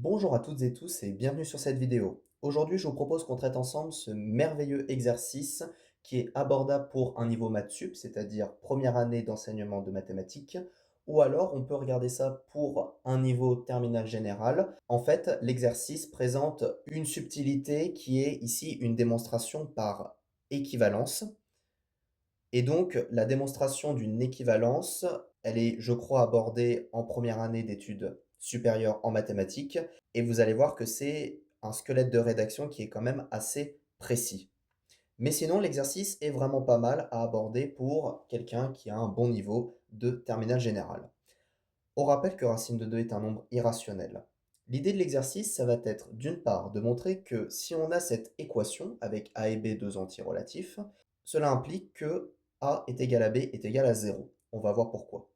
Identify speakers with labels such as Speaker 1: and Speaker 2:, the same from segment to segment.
Speaker 1: Bonjour à toutes et tous et bienvenue sur cette vidéo. Aujourd'hui, je vous propose qu'on traite ensemble ce merveilleux exercice qui est abordable pour un niveau maths sup, c'est-à-dire première année d'enseignement de mathématiques, ou alors on peut regarder ça pour un niveau terminal général. En fait, l'exercice présente une subtilité qui est ici une démonstration par équivalence. Et donc, la démonstration d'une équivalence, elle est, je crois, abordée en première année d'études supérieures en mathématiques, et vous allez voir que c'est un squelette de rédaction qui est quand même assez précis. Mais sinon, l'exercice est vraiment pas mal à aborder pour quelqu'un qui a un bon niveau de terminale générale. On rappelle que racine de 2 est un nombre irrationnel. L'idée de l'exercice, ça va être d'une part de montrer que si on a cette équation avec a et b deux entiers relatifs, cela implique que a est égal à b est égal à 0. On va voir pourquoi.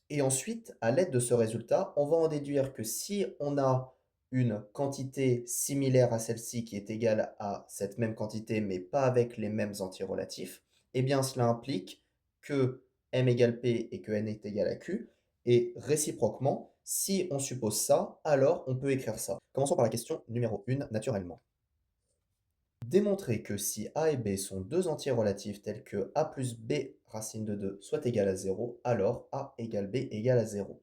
Speaker 1: Et ensuite, à l'aide de ce résultat, on va en déduire que si on a une quantité similaire à celle-ci qui est égale à cette même quantité mais pas avec les mêmes entiers relatifs, eh bien cela implique que m égale p et que n est égal à q, et réciproquement, si on suppose ça, alors on peut écrire ça. Commençons par la question numéro 1, naturellement. Démontrer que si a et b sont deux entiers relatifs tels que a plus b racine de 2 soit égal à 0, alors a égale b égale à 0.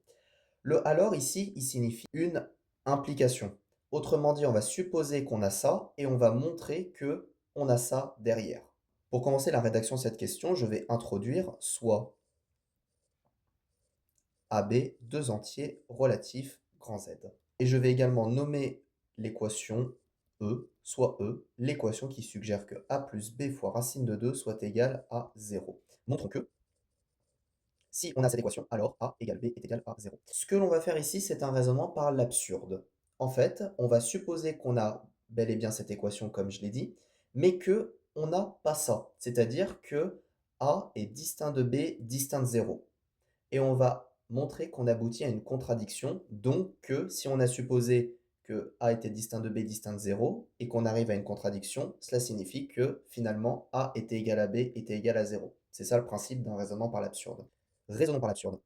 Speaker 1: Le alors ici, il signifie une implication. Autrement dit, on va supposer qu'on a ça et on va montrer que on a ça derrière. Pour commencer la rédaction de cette question, je vais introduire soit AB, deux entiers relatifs grand Z. Et je vais également nommer l'équation E, soit E, l'équation qui suggère que A plus B fois racine de 2 soit égal à 0. Montrons que, si on a cette équation, alors A égale B est égal à 0. Ce que l'on va faire ici, c'est un raisonnement par l'absurde. En fait, on va supposer qu'on a bel et bien cette équation, comme je l'ai dit, mais que on n'a pas ça. C'est-à-dire que A est distinct de B, distinct de 0. Et on va montrer qu'on aboutit à une contradiction, donc que si on a supposé que A était distinct de B distinct de 0 et qu'on arrive à une contradiction, cela signifie que finalement A était égal à B était égal à 0. C'est ça le principe d'un raisonnement par l'absurde. Raisonnons par l'absurde.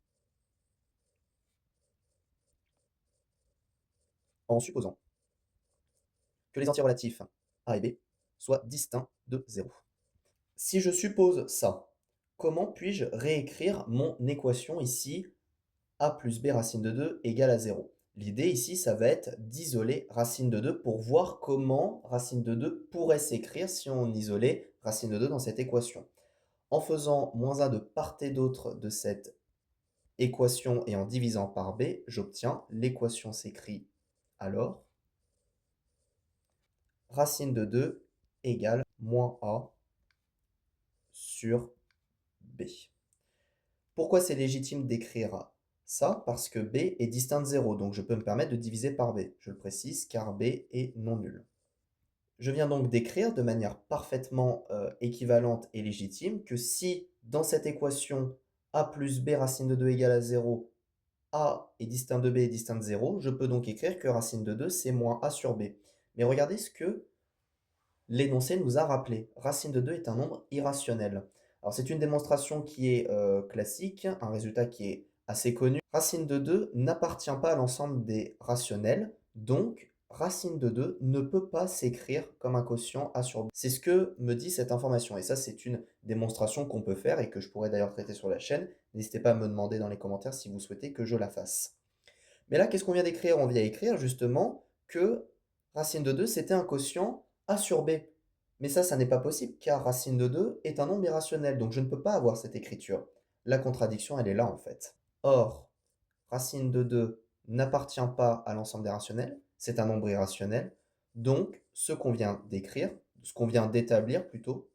Speaker 1: En supposant que les entiers relatifs A et B soient distincts de 0. Si je suppose ça, comment puis-je réécrire mon équation ici a plus b racine de 2 égale à 0. L'idée ici, ça va être d'isoler racine de 2 pour voir comment racine de 2 pourrait s'écrire si on isolait racine de 2 dans cette équation. En faisant moins 1 de part et d'autre de cette équation et en divisant par b, j'obtiens l'équation s'écrit alors racine de 2 égale moins a sur b. Pourquoi c'est légitime d'écrire ça? Parce que b est distinct de 0, donc je peux me permettre de diviser par b. Je le précise car b est non nul. Je viens donc d'écrire de manière parfaitement équivalente et légitime que si dans cette équation a plus b racine de 2 égale à 0, a est distinct de b est distinct de 0, je peux donc écrire que racine de 2 c'est moins a sur b. Mais regardez ce que l'énoncé nous a rappelé. Racine de 2 est un nombre irrationnel. Alors c'est une démonstration qui est classique, un résultat qui est assez connu. Racine de 2 n'appartient pas à l'ensemble des rationnels, donc racine de 2 ne peut pas s'écrire comme un quotient a sur b. C'est ce que me dit cette information, et ça c'est une démonstration qu'on peut faire et que je pourrais d'ailleurs traiter sur la chaîne. N'hésitez pas à me demander dans les commentaires si vous souhaitez que je la fasse. Mais là, qu'est-ce qu'on vient d'écrire? On vient écrire justement que racine de 2 c'était un quotient a sur b. Mais ça n'est pas possible car racine de 2 est un nombre irrationnel, donc je ne peux pas avoir cette écriture. La contradiction, elle est là en fait. Or, racine de 2 n'appartient pas à l'ensemble des rationnels, c'est un nombre irrationnel, donc ce qu'on vient d'écrire, ce qu'on vient d'établir plutôt,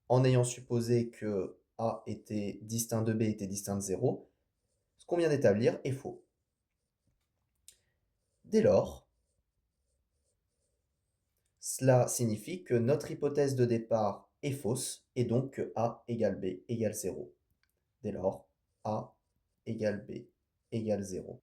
Speaker 1: en ayant supposé que a était distinct de b était distinct de 0, ce qu'on vient d'établir est faux. Dès lors, cela signifie que notre hypothèse de départ est fausse et donc que a égale b égale 0. Dès lors, a égale b égale 0.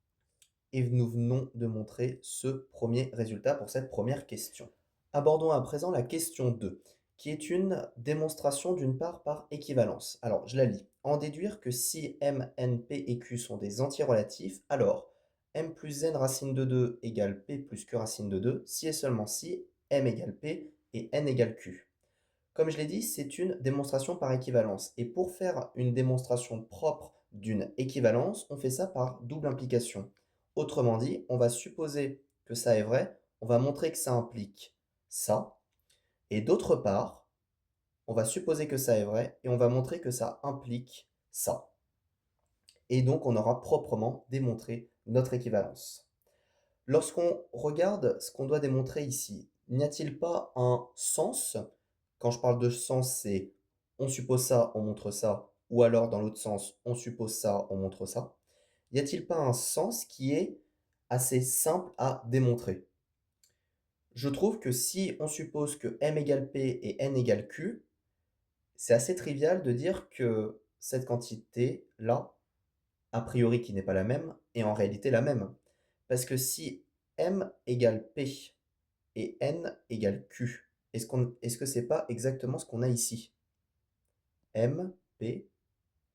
Speaker 1: Et nous venons de montrer ce premier résultat pour cette première question. Abordons à présent la question 2, qui est une démonstration d'une part par équivalence. Alors, je la lis. En déduire que si M, N, P et Q sont des entiers relatifs, alors m plus n racine de 2 égale p plus q racine de 2, si et seulement si m égale p et n égale q. Comme je l'ai dit, c'est une démonstration par équivalence. Et pour faire une démonstration propre d'une équivalence, on fait ça par double implication. Autrement dit, on va supposer que ça est vrai, on va montrer que ça implique ça, et d'autre part, on va supposer que ça est vrai et on va montrer que ça implique ça. Et donc, on aura proprement démontré notre équivalence. Lorsqu'on regarde ce qu'on doit démontrer ici, n'y a-t-il pas un sens? Quand je parle de sens, c'est on suppose ça, on montre ça, ou alors dans l'autre sens, on suppose ça, on montre ça. Y a-t-il pas un sens qui est assez simple à démontrer? Je trouve que si on suppose que m égale p et n égale q, c'est assez trivial de dire que cette quantité-là, a priori qui n'est pas la même, est en réalité la même. Parce que si m égale p et n égale q, est-ce que c'est pas exactement ce qu'on a ici? M, P,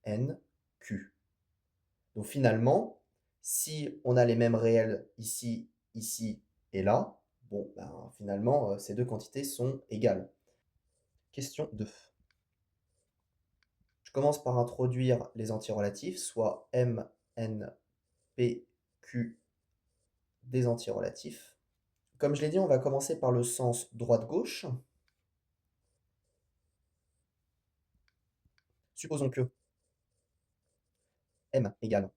Speaker 1: N, Q. Donc finalement, si on a les mêmes réels ici, ici et là, bon, ben, finalement, ces deux quantités sont égales. Question 2. Je commence par introduire les antirelatifs, soit M, N, P, Q des antirelatifs. Comme je l'ai dit, on va commencer par le sens droite-gauche. Supposons que M égale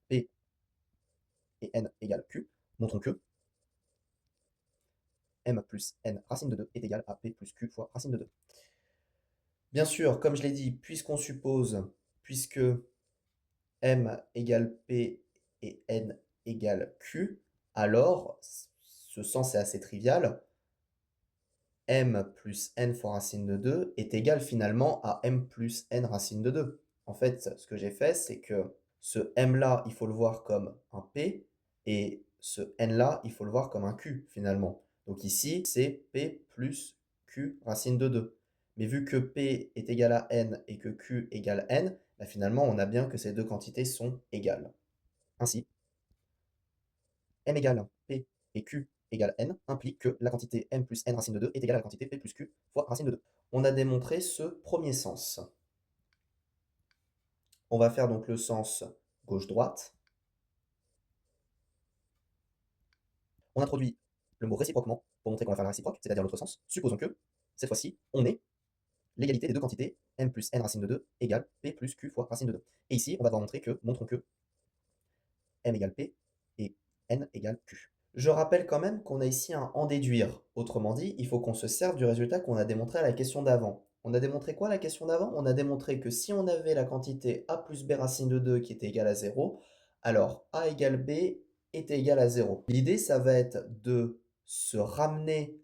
Speaker 1: P et N égale Q. Montrons que M plus N racine de 2 est égal à P plus Q fois racine de 2. Bien sûr, comme je l'ai dit, puisque M égale P et N égale Q, alors ce sens est assez trivial. M plus N fois racine de 2 est égal finalement à M plus N racine de 2. En fait, ce que j'ai fait, c'est que ce M-là, il faut le voir comme un P, et ce N-là, il faut le voir comme un Q finalement. Donc ici, c'est P plus Q racine de 2. Mais vu que P est égal à N et que Q égale N, bah finalement, on a bien que ces deux quantités sont égales. Ainsi, M égale P et Q égale N implique que la quantité M plus N racine de 2 est égale à la quantité P plus Q fois racine de 2. On a démontré ce premier sens. On va faire donc le sens gauche-droite. On introduit le mot réciproquement pour montrer qu'on va faire la réciproque, c'est-à-dire l'autre sens. Supposons que, cette fois-ci, on ait l'égalité des deux quantités M plus N racine de 2 égale P plus Q fois racine de 2. Et ici, on va devoir montrons que M égale P et N égale Q. Je rappelle quand même qu'on a ici un en déduire. Autrement dit, il faut qu'on se serve du résultat qu'on a démontré à la question d'avant. On a démontré quoi à la question d'avant? On a démontré que si on avait la quantité a plus b racine de 2 qui était égale à 0, alors a égale b était égal à 0. L'idée, ça va être de se ramener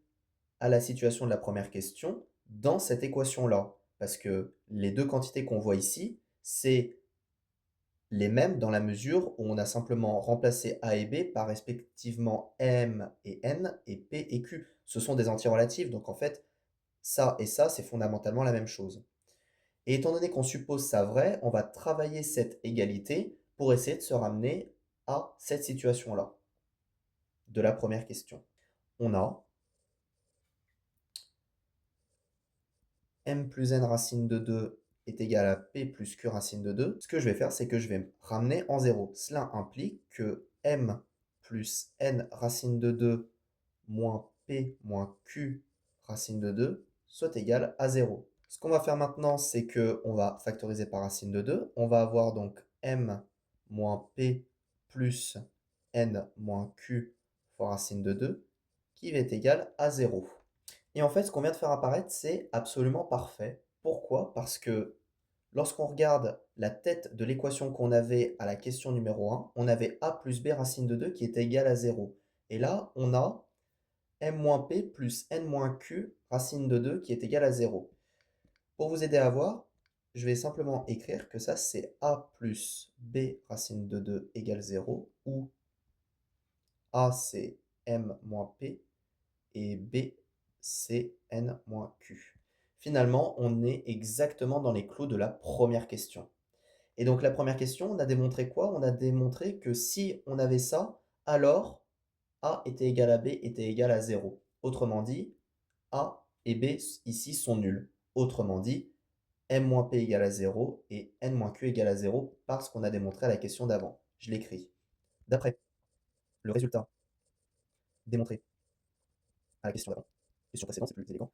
Speaker 1: à la situation de la première question dans cette équation-là. Parce que les deux quantités qu'on voit ici, c'est les mêmes dans la mesure où on a simplement remplacé A et B par respectivement M et N et P et Q. Ce sont des antirelatifs, donc en fait, ça et ça, c'est fondamentalement la même chose. Et étant donné qu'on suppose ça vrai, on va travailler cette égalité pour essayer de se ramener à cette situation-là, de la première question. On a M plus N racine de 2 est égal à P plus Q racine de 2. Ce que je vais faire, c'est que je vais me ramener en 0. Cela implique que M plus N racine de 2 moins P moins Q racine de 2 soit égal à 0. Ce qu'on va faire maintenant, c'est qu'on va factoriser par racine de 2. On va avoir donc M moins P plus N moins Q fois racine de 2 qui va être égal à 0. Et en fait, ce qu'on vient de faire apparaître, c'est absolument parfait. Pourquoi? Parce que lorsqu'on regarde la tête de l'équation qu'on avait à la question numéro 1, on avait a plus b racine de 2 qui était égal à 0. Et là, on a m-p plus n-q racine de 2 qui est égal à 0. Pour vous aider à voir, je vais simplement écrire que ça, c'est a plus b racine de 2 égale 0, où a, c'est m-p et b, c'est n-q. Finalement, on est exactement dans les clous de la première question. Et donc la première question, on a démontré quoi? On a démontré que si on avait ça, alors A était égal à B était égal à zéro. Autrement dit, A et B ici sont nuls. Autrement dit, m moins p égale à zéro et n moins q égale à zéro parce qu'on a démontré à la question d'avant. Je l'écris. D'après le résultat démontré à la question d'avant, question précédente, c'est plus élégant,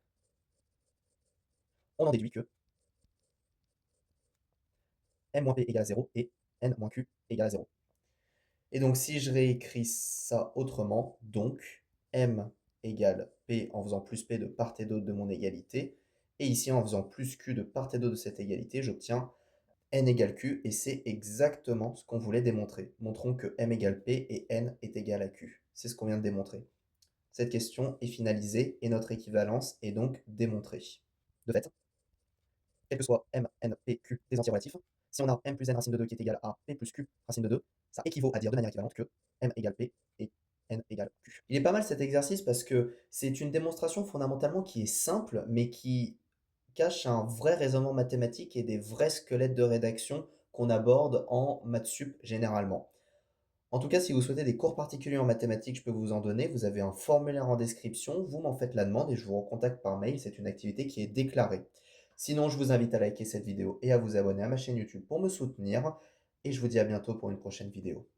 Speaker 1: on en déduit que m moins p égale à zéro et n moins q égale à zéro. Et donc si je réécris ça autrement, donc m égale p en faisant plus p de part et d'autre de mon égalité, et ici en faisant plus q de part et d'autre de cette égalité, j'obtiens n égale q, et c'est exactement ce qu'on voulait démontrer. Montrons que m égale p et n est égal à q. C'est ce qu'on vient de démontrer. Cette question est finalisée et notre équivalence est donc démontrée. De fait, quel que soit m, n, p, q des entiers relatifs, si on a m plus n racine de 2 qui est égal à p plus q racine de 2, ça équivaut à dire de manière équivalente que m égale p et n égale q. Il est pas mal cet exercice parce que c'est une démonstration fondamentalement qui est simple, mais qui cache un vrai raisonnement mathématique et des vrais squelettes de rédaction qu'on aborde en maths sup généralement. En tout cas, si vous souhaitez des cours particuliers en mathématiques, je peux vous en donner. Vous avez un formulaire en description, vous m'en faites la demande et je vous recontacte par mail. C'est une activité qui est déclarée. Sinon, je vous invite à liker cette vidéo et à vous abonner à ma chaîne YouTube pour me soutenir. Et je vous dis à bientôt pour une prochaine vidéo.